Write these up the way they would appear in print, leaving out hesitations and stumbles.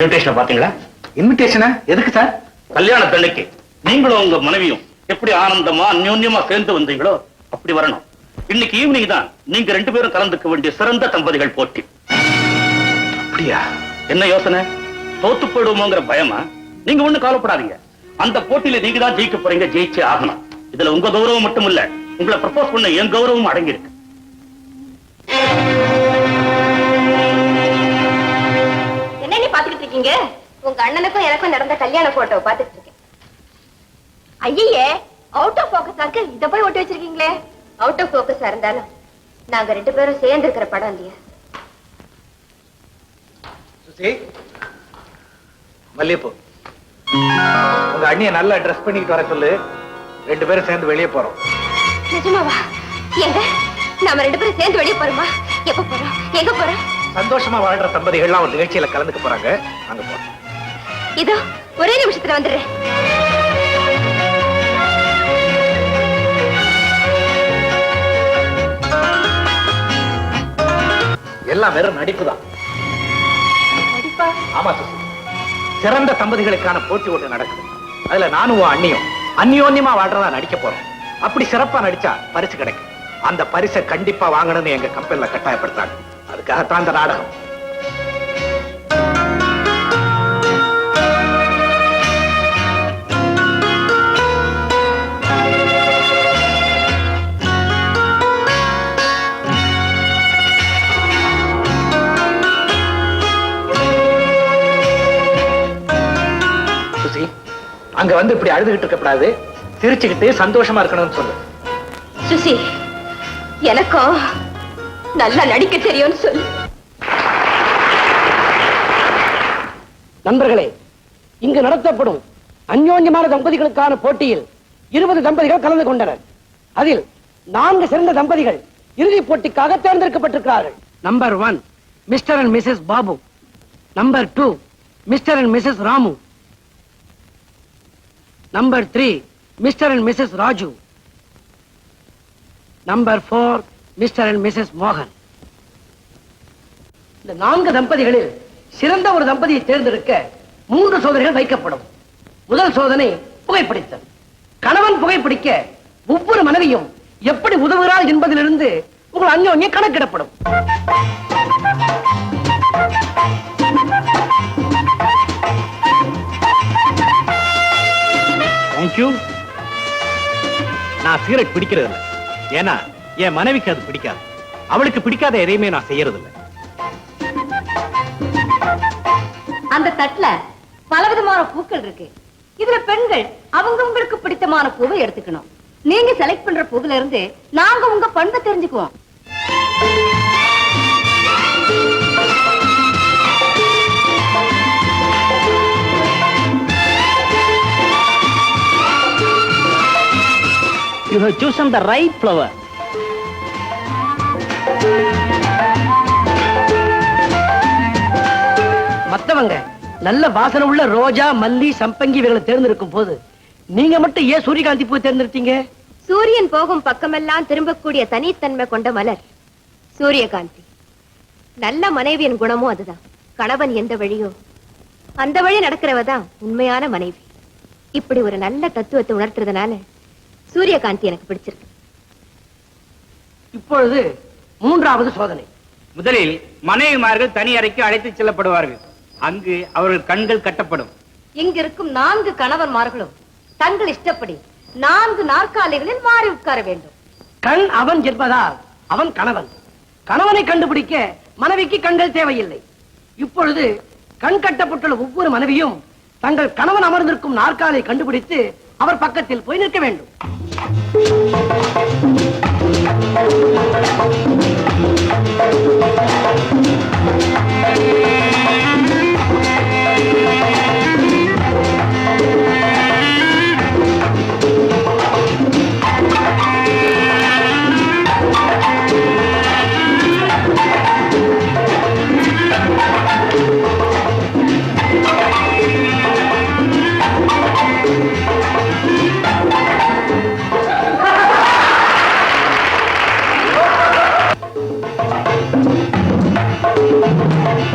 Invitation பாத்தீங்களா? இன்விடேஷனா எதுக்கு sir? கல்யாணத்தன்னைக்கு நீங்களும் உங்க மனைவியும் எப்படி ஆனந்தமா அந்யோன்யமா சேர்ந்து வந்தீங்களோ அப்படி வரணும். இன்னைக்கு ஈவினிங் தான் நீங்க ரெண்டு பேரும் கலந்துக்க வேண்டிய சிறந்த தம்பதிகள் போட்டி. அப்படியா? என்ன யோசனை? தோத்து போயிடுவோங்கிற பயமா? நீங்க ஒண்ணு கவலைப்படாதீங்க. அந்த போட்டியில நீங்க தான் ஜெயிக்க போறீங்க, ஜெயிச்சே ஆகணும். இதுல உங்க கௌரவம் மட்டும் இல்ல, உங்களை ப்ரப்போஸ் பண்ண என் கௌரவம் அடங்கி இருக்கு. என்ன நீ பாத்துக்கிட்டு இருக்கீங்க? உங்க அண்ணனுக்கும் எனக்கும் நடந்த கல்யாண போட்டோ பாத்துட்டு இருக்கேன். ஐயே, அவுட் ஆஃப் போக்கஸா இருக்கு. இத போய் ஒட்டி வச்சிருக்கீங்களே. அவுட் ஆஃப் போக்கஸா இருந்தாலும் நாங்க ரெண்டு பேரும் சேர்ந்து இருக்கிற படம் இல்லையா? சுசி, மல்லிகைப்பூ, உங்க அண்ணிய நல்லா ட்ரெஸ் பண்ணிட்டு வர சொல்லு. ரெண்டு பேரும் சேர்ந்து வெளியே போறோம். நிஜமாவா? எங்க நாம ரெண்டு பேரும் சேர்ந்து வெளியே போறோமா? எப்ப போறோம்? எங்க போறோம்? சந்தோஷமா வாழ்ற தம்பதிகள்லாம் ஒரு நிகழ்ச்சியில கலந்துக்க போறாங்க. அங்க போறோம். இதோ ஒரே நிமிஷத்துல வந்துடுறேன். எல்லாம் வெறும் நடிப்புதான். நடிப்பா? ஆமா சுசி, சிறந்த தம்பதிகளுக்கான போட்டி ஒண்ணு நடக்குது. அதுல நானும் அண்ணியும் அந்யோன்யமா வாழ்றதா நடிக்க போறோம். அப்படி சிறப்பா நடிச்சா பரிசு கிடைக்கும். அந்த பரிசை கண்டிப்பா வாங்கணும்னு எங்க கம்பெனில கட்டாயப்படுத்தாங்க. அதுக்காகத்தான் இந்த நாடகம். சுசி, அங்க வந்து இப்படி அழுதுகிட்டு இருக்கக்கூடாது. சிரிச்சுக்கிட்டு சந்தோஷமா இருக்கணும்னு சொல்லு. சுசி, எனக்கும் நல்லா நடிக்க தெரியும்னு சொல்லு. நண்பர்களே, இங்கு நடத்தப்படும் அந்யோன்யமான தம்பதிகளுக்கான போட்டியில் 20 தம்பதிகள் கலந்து கொண்டனர். அதில் 4 சிறந்த தம்பதிகள் இறுதிப் போட்டிக்காக தேர்ந்தெடுக்கப்பட்டிருக்கிறார்கள். Number 1 Mr and Mrs Babu. Number 2 Mr and Mrs Ramu. Number 3 Mr and Mrs Raju. Number 4 Mr and Mrs மோகன். இந்த 4 தம்பதிகளில் சிறந்த ஒரு தம்பதியை தேர்ந்தெடுக்க 3 சோதனைகள் வைக்கப்படும். முதல் சோதனை புகைப்பிடித்தல். கணவன் புகைப்பிடிக்க ஒவ்வொரு மனைவியும் எப்படி உதவுகிறார் என்பதிலிருந்து உங்கள் அந்யோன்யம் கணக்கிடப்படும். தேங்க்யூ. நான் சிகரெட் பிடிக்கிறது இல்லை. ஏன்னா என் மனைவிக்கு அது பிடிக்காது. அவளுக்கு பிடிக்காத எதையுமே நான் செய்யறது இல்லை. அந்த தட்டுல பலவிதமான பூக்கள் இருக்கு. இதுல பெண்கள் அவங்க உங்களுக்கு பிடித்தமான பூவை எடுத்துக்கணும். நீங்க செலக்ட் பண்ற பூவில இருந்து நாங்க உங்க பண்பை தெரிஞ்சுக்குவோம். You have chosen the right flower. மத்தவங்க நல்ல வாசனை உள்ள ரோஜா, மல்லி, சம்பங்கி இவைகளை தேர்ந்தெடுக்கும் போது நீங்க மட்டும் ஏன் சூரியகாந்தி பூ தேர்ந்தெடுத்தீங்க? சூரியன் போகும் பக்கமெல்லாம் திரும்பக்கூடிய தனித்தன்மை கொண்ட மலர் சூரியகாந்தி. நல்ல மனைவியின் குணமும் அதுதான். கணவன் எந்த வழியோ அந்த வழி நடக்கிறவதான் உண்மையான மனைவி. இப்படி ஒரு நல்ல தத்துவத்தை உணர்த்துறதுனால சூரியகாந்தி எனக்கு பிடிச்சிருக்கு. இப்பொழுது 3வது சோதனை. முதலில் மனைவிமார்கள் தனி அறைக்கு அழைத்து செல்லப்படுவார்கள். அங்கு அவர்கள் கண்கள் கட்டப்படும். இங்கிருக்கும் 4 கணவன்மார்களும் தங்கள் இஷ்டப்படி 4 நாற்காலிகளில் மாறி உட்கார வேண்டும். கண் அவன் என்பதால் அவன் கணவன். கணவனை கண்டுபிடிக்க மனைவிக்கு கண்கள் தேவையில்லை. இப்பொழுது கண் கட்டப்பட்டுள்ள ஒவ்வொரு மனைவியும் தங்கள் கணவன் அமர்ந்திருக்கும் நாற்காலியை கண்டுபிடித்து அவர் பக்கத்தில் போய் நிற்க வேண்டும்.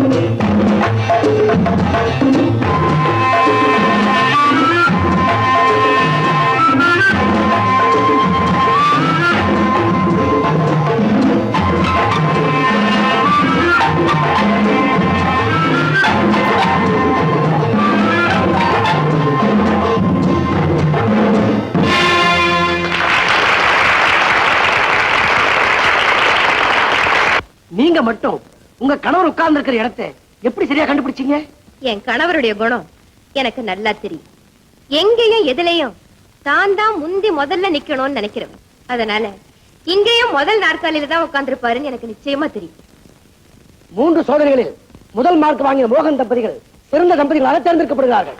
Thank you. நீங்க மட்டும் உங்க கணவர் உட்கார்ந்து இருக்கிற இடத்தை எப்படி சரியா கண்டுபிடிச்சீங்க? என் கணவருடைய குணம் எனக்கு நல்லா தெரியும். எங்கேயும் எதுலயும் தான் தான் முந்தி முதல்ல நிக்கணும்னு நினைக்கிறவன். அதனால இங்கேயும் முதல் நாற்காலியில தான் உட்கார்ந்திருப்பாருன்னு எனக்கு நிச்சயமா தெரியும். 3 சோதனைகளில் முதல் மார்க் வாங்கிய மோகன் தம்பதிகள் சிறந்த தம்பதிகளாக தேர்ந்தெடுக்கப்படுகிறார்கள்.